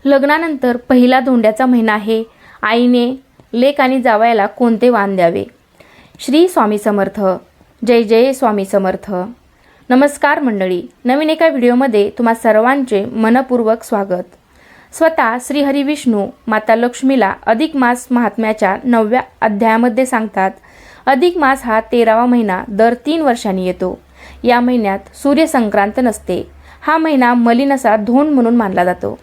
लग्नानंतर पहिला धोंड्याचा महिना आहे. आईने लेक आणि जावयाला कोणते वाण द्यावे? श्री स्वामी समर्थ. जय जय स्वामी समर्थ. नमस्कार मंडळी, नवीन एका व्हिडिओमध्ये तुम्हा सर्वांचे मनपूर्वक स्वागत. स्वतः श्री हरी विष्णू माता लक्ष्मीला अधिक मास महात्म्याच्या 9व्या अध्यायामध्ये सांगतात, अधिक मास हा 13वा महिना दर 3 वर्षांनी येतो. या महिन्यात सूर्य संक्रांत नसते. हा महिना मलिन असा धोंड म्हणून मानला जातो.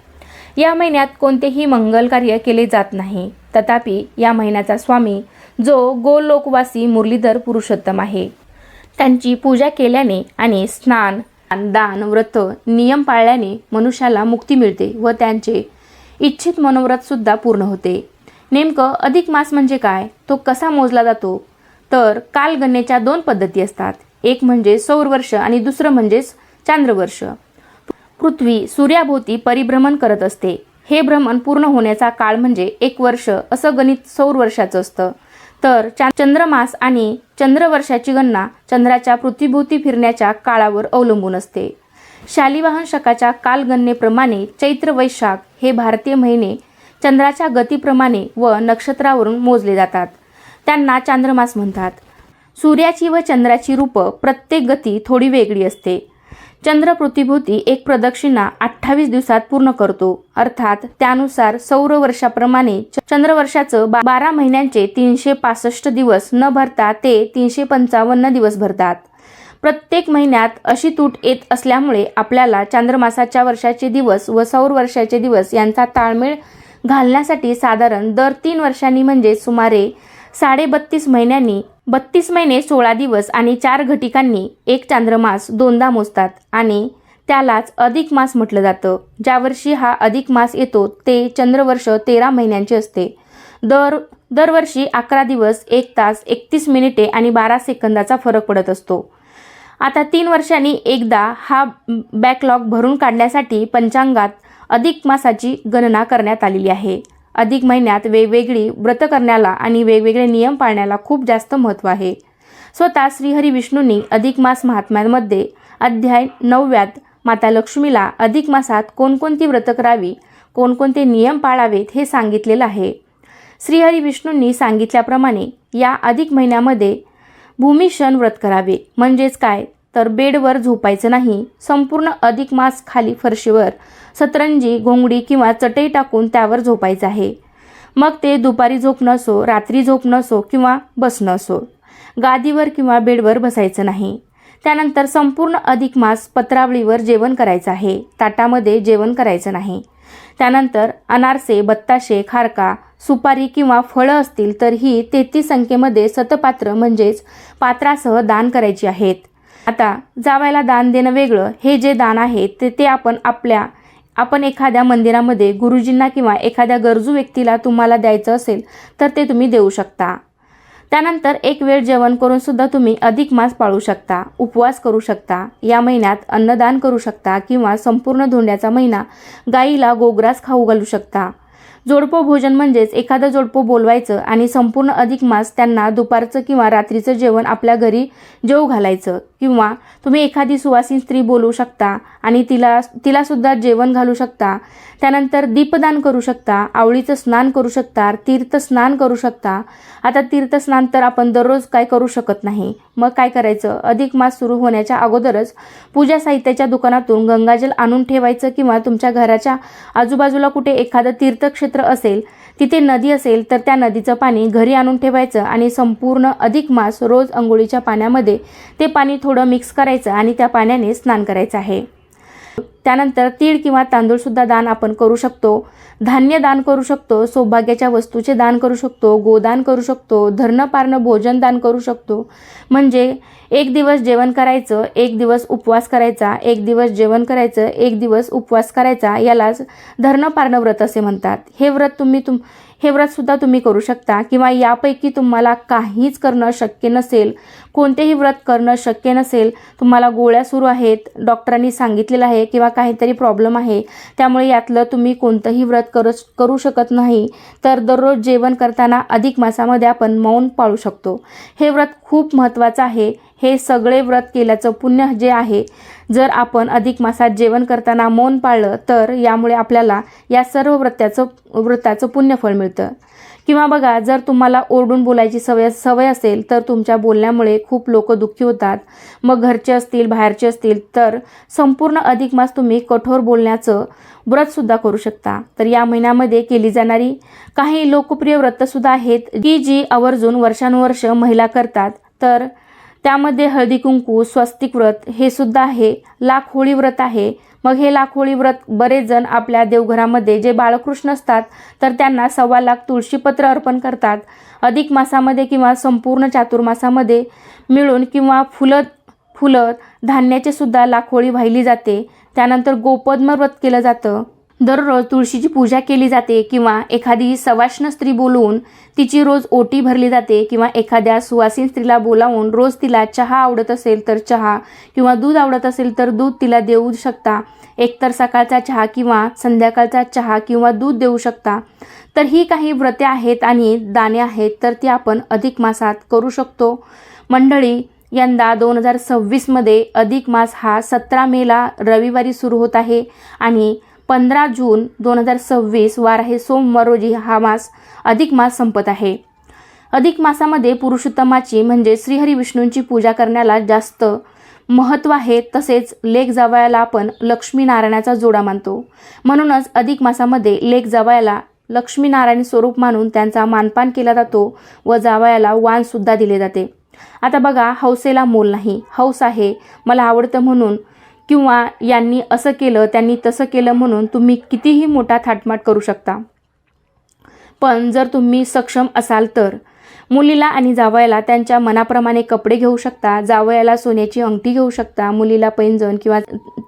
या महिन्यात कोणतेही मंगल कार्य केले जात नाही. तथापि या महिन्याचा स्वामी जो गोलोकवासी मुरलीधर पुरुषोत्तम आहे, त्यांची पूजा केल्याने आणि स्नान, दान, व्रत, नियम पाळल्याने मनुष्याला मुक्ती मिळते व त्यांचे इच्छित मनोव्रत सुद्धा पूर्ण होते. नेमकं अधिक मास म्हणजे काय, तो कसा मोजला जातो? तर कालगणनेच्या 2 पद्धती असतात. एक म्हणजे सौरवर्ष आणि दुसरं म्हणजे चांद्रवर्ष. पृथ्वी सूर्याभोवती परिभ्रमण करत असते. हे भ्रमण पूर्ण होण्याचा काळ म्हणजे 1 वर्ष असं गणित सौरवर्षाचं असतं. तर चंद्रमास आणि चंद्रवर्षाची गणना चंद्राच्या पृथ्वीभोवती फिरण्याच्या काळावर अवलंबून असते. शालिवाहन शकाच्या कालगणनेप्रमाणे चैत्र वैशाख हे भारतीय महिने चंद्राच्या गतीप्रमाणे व नक्षत्रावरून मोजले जातात. त्यांना चांद्रमास म्हणतात. सूर्याची व चंद्राची रूप प्रत्येक गती थोडी वेगळी असते. चंद्र पृथ्वीभोवती एक प्रदक्षिणा 28 दिवसात पूर्ण करतो. अर्थात त्यानुसार सौरवर्षाप्रमाणे चंद्रवर्षाचं 12 महिन्यांचे 365 दिवस न भरता ते 355 दिवस भरतात. प्रत्येक महिन्यात अशी तूट येत असल्यामुळे आपल्याला चांद्रमासाच्या वर्षाचे दिवस व सौरवर्षाचे दिवस यांचा ताळमेळ घालण्यासाठी साधारण दर 3 वर्षांनी म्हणजे सुमारे 32.5 महिन्यांनी 32 महिने 16 दिवस आणि 4 घटिकांनी एक चांद्रमास 2दा मोजतात आणि त्यालाच अधिक मास म्हटलं जातं. ज्या वर्षी हा अधिक मास येतो ते चंद्रवर्ष 13 महिन्यांचे असते. दरवर्षी 11 दिवस 1 तास 31 मिनिटे आणि 12 सेकंदाचा फरक पडत असतो. आता 3 वर्षांनी एकदा हा बॅकलॉग भरून काढण्यासाठी पंचांगात अधिक मासाची गणना करण्यात आलेली आहे. अधिक महिन्यात वेगवेगळी व्रत करण्याला आणि वेगवेगळे नियम पाळण्याला खूप जास्त महत्त्व आहे. स्वतः श्रीहरी विष्णूंनी अधिक मास महात्म्यामध्ये अध्याय 9व्यात माता लक्ष्मीला अधिक मासात कोणकोणती व्रत करावी, कोणकोणते नियम पाळावेत हे सांगितलेलं आहे. श्रीहरी विष्णूंनी सांगितल्याप्रमाणे या अधिक महिन्यामध्ये भूमिशन व्रत करावे. म्हणजेच काय, तर बेडवर झोपायचं नाही. संपूर्ण अधिक मास खाली फरशीवर सतरंजी, घोंगडी किंवा चटई टाकून त्यावर झोपायचं आहे. मग ते दुपारी झोपणं असो, रात्री झोपणं असो किंवा बसणं असो. गादीवर किंवा बेडवर बसायचं नाही. त्यानंतर संपूर्ण अधिक मास पत्रावळीवर जेवण करायचं आहे. ताटामध्ये जेवण करायचं नाही. त्यानंतर अनारसे, बत्ताशे, खारका, सुपारी किंवा फळं असतील तर ही 33 संख्येमध्ये सतपात्र म्हणजेच पात्रासह दान करायची आहेत. आता जावयाला दान देणं वेगळं. हे जे दान आहे ते आपण एखाद्या मंदिरामध्ये गुरुजींना किंवा एखाद्या गरजू व्यक्तीला तुम्हाला द्यायचं असेल तर ते तुम्ही देऊ शकता. त्यानंतर एक वेळ जेवण करून सुद्धा तुम्ही अधिक मास पाळू शकता, उपवास करू शकता. या महिन्यात अन्नदान करू शकता किंवा संपूर्ण धोंड्याचा महिना गाईला गोग्रास खाऊ घालू शकता. जोडपं भोजन म्हणजेच एखादं जोडपं बोलवायचं आणि संपूर्ण अधिक मास त्यांना दुपारचं किंवा रात्रीचं जेवण आपल्या घरी जेवू घालायचं. किंवा तुम्ही एखादी सुवासीन स्त्री बोलवू शकता आणि तिला सुद्धा जेवण घालू शकता. त्यानंतर दीपदान करू शकता, आवळीचं स्नान करू शकता, तीर्थस्नान करू शकता. आता तीर्थस्नान तर आपण दररोज काय करू शकत नाही. मग काय करायचं, अधिक मास सुरू होण्याच्या अगोदरच पूजा साहित्याच्या दुकानातून गंगाजल आणून ठेवायचं किंवा तुमच्या घराच्या आजूबाजूला कुठे एखादं तीर्थक्षेत्र असेल, तिथे नदी असेल तर त्या नदीचं पाणी घरी आणून ठेवायचं आणि संपूर्ण अधिक मास रोज अंघोळीच्या पाण्यामध्ये ते पाणी थोडं मिक्स करायचं आणि त्या पाण्याने स्नान करायचं आहे. त्यानंतर तीळ किंवा तांदूळ सुद्धा दान आपण करू शकतो. धान्य दान करू शकतो, सौभाग्याच्या वस्तूचे दान करू शकतो, गोदान करू शकतो, धरणपारणं भोजन दान करू शकतो. म्हणजे 1 दिवस जेवण करायचं, 1 दिवस उपवास करायचा, 1 दिवस जेवण करायचं, 1 दिवस उपवास करायचा. यालाच धरणपारणं व्रत असे म्हणतात. हे व्रत सुद्धा तुम्ही करू शकता. किंवा यापैकी तुम्हाला काहीच करणं शक्य नसेल, कोणतेही व्रत करणं शक्य नसेल, तुम्हाला गोळ्या सुरू आहेत, डॉक्टरांनी सांगितलेलं आहे किंवा काहीतरी प्रॉब्लेम आहे, त्यामुळे यातलं तुम्ही कोणतंही व्रत करू शकत नाही, तर दररोज जेवण करताना अधिक मासामध्ये आपण मौन पाळू शकतो. हे व्रत खूप महत्त्वाचं आहे. हे सगळे व्रत केल्याचं पुण्य जे आहे, जर आपण अधिक मासात जेवण करताना मौन पाळलं तर यामुळे आपल्याला या सर्व व्रताचं पुण्यफळ मिळतं. किंवा बघा, जर तुम्हाला ओरडून बोलायची सवय असेल तर तुमच्या बोलण्यामुळे खूप लोक दुःखी होतात. मग घरचे असतील, बाहेरचे असतील, तर संपूर्ण अधिक मास तुम्ही कठोर बोलण्याचं व्रतसुद्धा करू शकता. तर या महिन्यामध्ये केली जाणारी काही लोकप्रिय व्रतसुद्धा आहेत की जी आवर्जून वर्षानुवर्ष महिला करतात. तर त्यामध्ये हळदी कुंकू, स्वस्तिक व्रत हे सुद्धा आहे, लाख होळी व्रत आहे. मग हे लाख होळी व्रत बरेच जण आपल्या देवघरामध्ये जे बाळकृष्ण असतात तर त्यांना 1.25 लाख तुळशीपत्र अर्पण करतात. अधिक मासामध्ये किंवा संपूर्ण चातुर्मासामध्ये मिळून किंवा फुलं धान्याचे सुद्धा लाख होळी वाहिली जाते. त्यानंतर गोपद्म व्रत केलं जातं. दररोज तुळशीची पूजा केली जाते किंवा एखादी सवाष्ण स्त्री बोलवून तिची रोज ओटी भरली जाते किंवा एखाद्या सुवासीन स्त्रीला बोलावून रोज तिला चहा आवडत असेल तर चहा किंवा दूध आवडत असेल तर दूध तिला देऊ शकता. एकतर सकाळचा चहा किंवा संध्याकाळचा चहा किंवा दूध देऊ शकता. तर ही काही व्रते आहेत आणि दाने आहेत, तर ती आपण अधिक मासात करू शकतो. मंडळी, यंदा 2026मध्ये अधिक मास हा 17 मेला रविवारी सुरू होत आहे आणि 15 जून 2026 वार आहे सोमवार रोजी हा अधिक मास संपत आहे. अधिक मासामध्ये पुरुषोत्तमाची म्हणजे श्रीहरी विष्णूंची पूजा करण्याला जास्त महत्त्व आहे. तसेच लेक जावयाला आपण लक्ष्मीनारायणाचा जोडा मानतो. म्हणूनच अधिक मासामध्ये लेक जावयाला लक्ष्मीनारायण स्वरूप मानून त्यांचा मानपान केला जातो व जावयाला वाण सुद्धा दिले जाते. आता बघा, हौसेला मोल नाही. हौस आहे, मला आवडतं म्हणून किंवा यांनी असं केलं त्यांनी तसं केलं म्हणून तुम्ही कितीही मोठा थाटमाट करू शकता. पण जर तुम्ही सक्षम असाल तर मुलीला आणि जावयाला त्यांच्या मनाप्रमाणे कपडे घेऊ शकता. जावयाला सोन्याची अंगठी घेऊ शकता, मुलीला पैंजण किंवा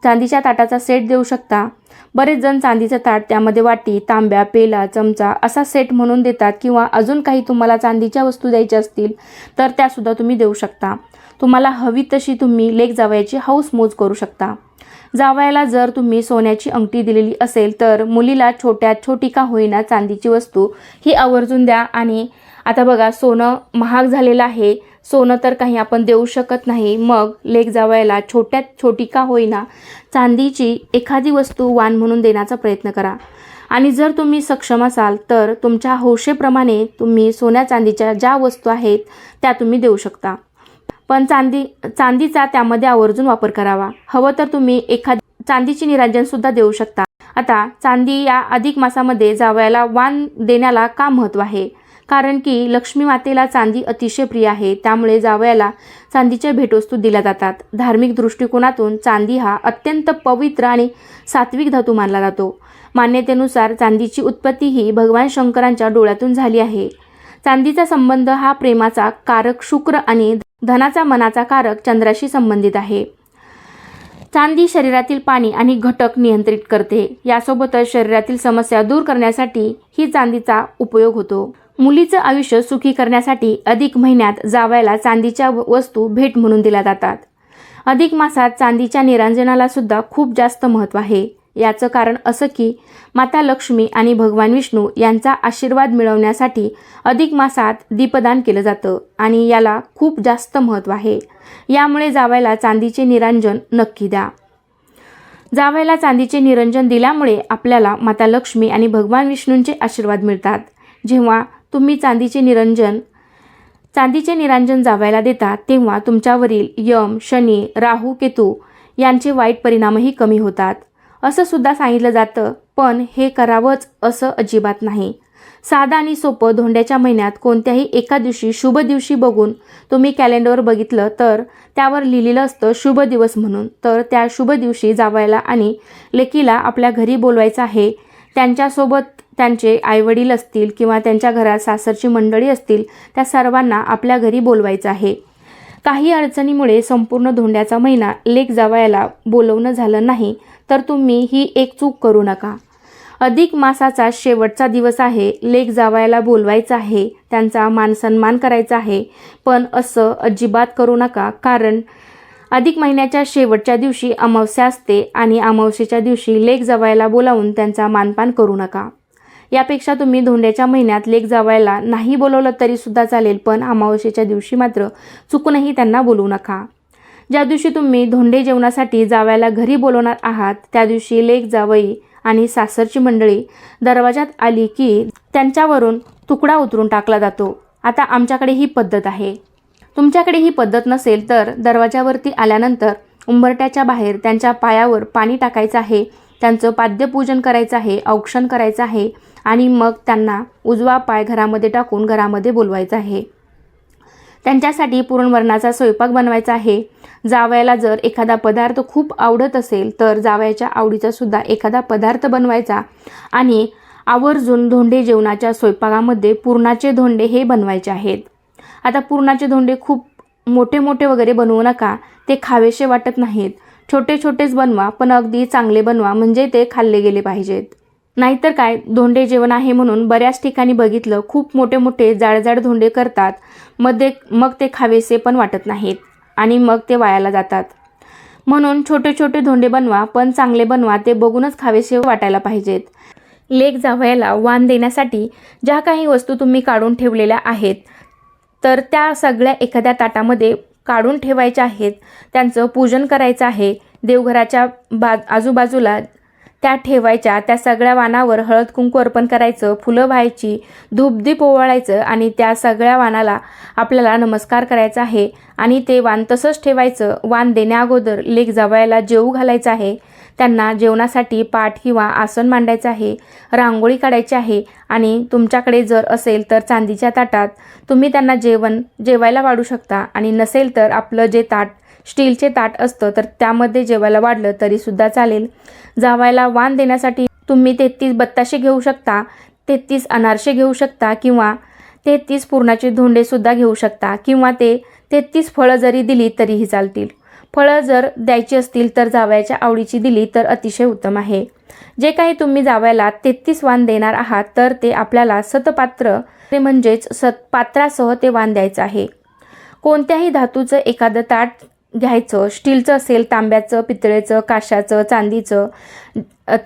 चांदीच्या ताटाचा सेट देऊ शकता. बरेच जण चांदीचं ताट, त्यामध्ये वाटी, तांब्या, पेला, चमचा असा सेट म्हणून देतात किंवा अजून काही तुम्हाला चांदीच्या वस्तू द्यायच्या असतील तर त्यासुद्धा तुम्ही देऊ शकता. तुम्हाला हवी तशी तुम्ही लेक जावयाची हौस मौज करू शकता. जावयाला जर तुम्ही सोन्याची अंगठी दिलेली असेल तर मुलीला छोट्यात छोटी का होईना चांदीची वस्तू ही आवर्जून द्या. आणि आता बघा, सोनं महाग झालेलं आहे, सोनं तर काही आपण देऊ शकत नाही. मग लेक जावयाला छोट्यात छोटी का होईना चांदीची एखादी वस्तू वाण म्हणून देण्याचा प्रयत्न करा. आणि जर तुम्ही सक्षम असाल तर तुमच्या हौशेप्रमाणे तुम्ही सोन्या चांदीच्या ज्या वस्तू आहेत त्या तुम्ही देऊ शकता. पण चांदीचा त्यामध्ये आवर्जून वापर करावा. हवं तर तुम्ही एखादी चांदीची निरांजन सुद्धा देऊ शकता. आता चांदी या अधिक मासामध्ये जावयाला वाण देण्याला का महत्त्व आहे? कारण की लक्ष्मी मातेला चांदी अतिशय प्रिय आहे. त्यामुळे जावयाला चांदीच्या भेटवस्तू दिल्या जातात. धार्मिक दृष्टिकोनातून चांदी हा अत्यंत पवित्र आणि सात्विक धातू मानला जातो. मान्यतेनुसार चांदीची उत्पत्ती ही भगवान शंकरांच्या डोळ्यातून झाली आहे. चांदीचा संबंध हा प्रेमाचा कारक शुक्र आणि धनाचा मनाचा कारक चंद्राशी संबंधित आहे. चांदी शरीरातील पाणी आणि घटक नियंत्रित करते. यासोबतच शरीरातील समस्या दूर करण्यासाठी ही चांदीचा उपयोग होतो. मुलीचं आयुष्य सुखी करण्यासाठी अधिक महिन्यात जावयाला चांदीच्या वस्तू भेट म्हणून दिल्या जातात. अधिक मासात चांदीच्या निरांजनाला सुद्धा खूप जास्त महत्त्व आहे. याचं कारण असं की माता लक्ष्मी आणि भगवान विष्णू यांचा आशीर्वाद मिळवण्यासाठी अधिक मासात दीपदान केलं जातं आणि याला खूप जास्त महत्त्व आहे. यामुळे जावयाला चांदीचे निरांजन नक्की द्या. जावयाला चांदीचे निरांजन दिल्यामुळे आपल्याला माता लक्ष्मी आणि भगवान विष्णूंचे आशीर्वाद मिळतात. जेव्हा तुम्ही चांदीचे निरांजन जावयाला देता तेव्हा तुमच्यावरील यम, शनी, राहू, केतू यांचे वाईट परिणामही कमी होतात असं सुद्धा सांगितलं जातं. पण हे करावंच असं अजिबात नाही. साधं आणि सोपं धोंड्याच्या महिन्यात कोणत्याही एका दिवशी शुभ दिवशी बघून तुम्ही कॅलेंडरवर बघितलं तर त्यावर लिहिलेलं असतं शुभ दिवस म्हणून. तर त्या शुभ दिवशी जावयाला आणि लेकीला आपल्या घरी बोलवायचं आहे. त्यांच्यासोबत त्यांचे आईवडील असतील किंवा त्यांच्या घरात सासरची मंडळी असतील, त्या सर्वांना आपल्या घरी बोलवायचं आहे. काही अडचणीमुळे संपूर्ण धोंड्याचा महिना लेक जावयाला बोलवणं झालं नाही तर तुम्ही ही एक चूक करू नका. अधिक मासाचा शेवटचा दिवस आहे, लेक जावयाला बोलवायचं आहे, त्यांचा मानसन्मान करायचा आहे. पण असं अजिबात करू नका, कारण अधिक महिन्याच्या शेवटच्या दिवशी अमावस्या असते आणि अमावस्येच्या दिवशी लेक जावयाला बोलावून त्यांचा मानपान करू नका. यापेक्षा तुम्ही धोंड्याच्या महिन्यात लेक जावयाला नाही बोलवलं तरी सुद्धा चालेल, पण अमावस्येच्या दिवशी मात्र चुकूनही त्यांना बोलवू नका. ज्या दिवशी तुम्ही धोंडे जेवणासाठी जावयाला घरी बोलवणार आहात त्या दिवशी लेक जावई आणि सासरची मंडळी दरवाजात आली की त्यांच्यावरून तुकडा उतरून टाकला जातो. आता आमच्याकडे ही पद्धत आहे. तुमच्याकडे ही पद्धत नसेल तर दरवाजावरती आल्यानंतर उंबरट्याच्या बाहेर त्यांच्या पायावर पाणी टाकायचं आहे, त्यांचं पाद्यपूजन करायचं आहे, औक्षण करायचं आहे आणि मग त्यांना उजवा पाय घरामध्ये टाकून घरामध्ये बोलवायचं आहे. त्यांच्यासाठी पुरणवरणाचा स्वयंपाक बनवायचा आहे. जावयाला जर एखादा पदार्थ खूप आवडत असेल तर जावयाच्या आवडीचा सुद्धा एखादा पदार्थ बनवायचा आणि आवर्जून धोंडे जेवणाच्या स्वयंपाकामध्ये पुरणाचे धोंडे हे बनवायचे आहेत. आता पुरणाचे धोंडे खूप मोठे मोठे वगैरे बनवू नका, ते खावेसे वाटत नाहीत. छोटे छोटेच बनवा, पण अगदी चांगले बनवा, म्हणजे ते खाल्ले गेले पाहिजेत. नाहीतर काय, धोंडे जेवण आहे म्हणून बऱ्याच ठिकाणी बघितलं खूप मोठे मोठे जाडजाड धोंडे करतात, मग ते खावेसे पण वाटत नाहीत आणि मग ते वायाला जातात. म्हणून छोटे छोटे धोंडे बनवा, पण चांगले बनवा, ते बघूनच खावेसे वाटायला पाहिजेत. लेक जावयाला वाण देण्यासाठी ज्या काही वस्तू तुम्ही काढून ठेवलेल्या आहेत तर त्या सगळ्या एखाद्या ताटामध्ये काढून ठेवायच्या आहेत. त्यांचं पूजन करायचं आहे. देवघराच्या आजूबाजूला त्या ठेवायच्या. त्या सगळ्या वाणावर हळद कुंकू अर्पण करायचं, फुलं व्हायची, धूपदीप ओवाळायचं आणि त्या सगळ्या वाणाला आपल्याला नमस्कार करायचा आहे आणि ते वाण तसंच ठेवायचं. वाण देण्याअगोदर लेक जावयाला जेवू घालायचं आहे. त्यांना जेवणासाठी पाट किंवा आसन मांडायचं आहे, रांगोळी काढायची आहे आणि तुमच्याकडे जर असेल तर चांदीच्या ताटात तुम्ही त्यांना जेवायला वाढू शकता आणि नसेल तर आपलं जे ताट स्टीलचे ताट असतं तर त्यामध्ये जेवायला वाढलं तरी सुद्धा चालेल. जावयाला वाण देण्यासाठी तुम्ही 33 बत्ताशे घेऊ शकता, 33 अनारसे घेऊ शकता किंवा 33 पुरणाचे धोंडे सुद्धा घेऊ शकता किंवा ते 33 फळं जरी दिली तरीही चालतील. फळं जर द्यायची असतील तर जावयाच्या आवडीची दिली तर अतिशय उत्तम आहे. जे काही तुम्ही जावयाला 33 वाण देणार आहात तर ते आपल्याला सतपात्र म्हणजेच सतपात्रासह ते वाण द्यायचं आहे. कोणत्याही धातूचं एखादं ताट घ्यायचं, स्टीलचं असेल, तांब्याचं, पितळेचं, काशाचं, चांदीचं,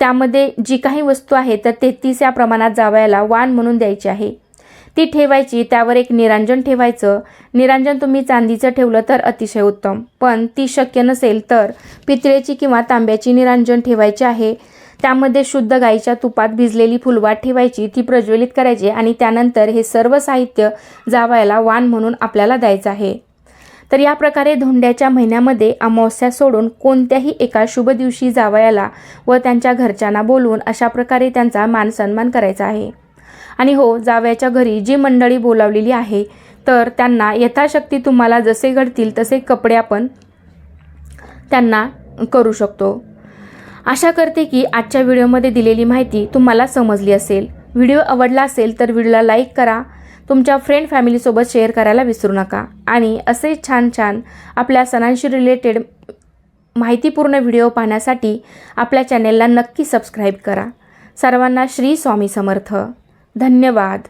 त्यामध्ये जी काही वस्तू आहे तर 33 या प्रमाणात जावयाला वाण म्हणून द्यायची आहे. ती ठेवायची, त्यावर एक निरांजन ठेवायचं. निरांजन तुम्ही चांदीचं ठेवलं तर अतिशय उत्तम, पण ती शक्य नसेल तर पितळेची किंवा तांब्याची निरांजन ठेवायची आहे. त्यामध्ये शुद्ध गाईच्या तुपात भिजलेली फुलवात ठेवायची, ती प्रज्वलित करायची आणि त्यानंतर हे सर्व साहित्य जावयाला वाण म्हणून आपल्याला द्यायचं आहे. तर या प्रकारे धोंड्याच्या महिन्यामध्ये अमावस्या सोडून कोणत्याही एका शुभ दिवशी जावयाला व त्यांच्या घरच्यांना बोलवून अशा प्रकारे त्यांचा मानसन्मान करायचा आहे. आणि हो, जावयाच्या घरी जी मंडळी बोलावलेली आहे तर त्यांना यथाशक्ती तुम्हाला जसे घडतील तसे कपडे आपण त्यांना करू शकतो. आशा करते की आजच्या व्हिडिओमध्ये दिलेली माहिती तुम्हाला समजली असेल. व्हिडिओ आवडला असेल तर व्हिडिओला लाईक करा, तुमच्या फ्रेंड फॅमिलीसोबत शेअर करायला विसरू नका आणि असे छान छान आपल्या सणांशी रिलेटेड माहितीपूर्ण व्हिडिओ पाहण्यासाठी आपल्या चॅनेलला नक्की सबस्क्राईब करा. सर्वांना श्री स्वामी समर्थ. धन्यवाद.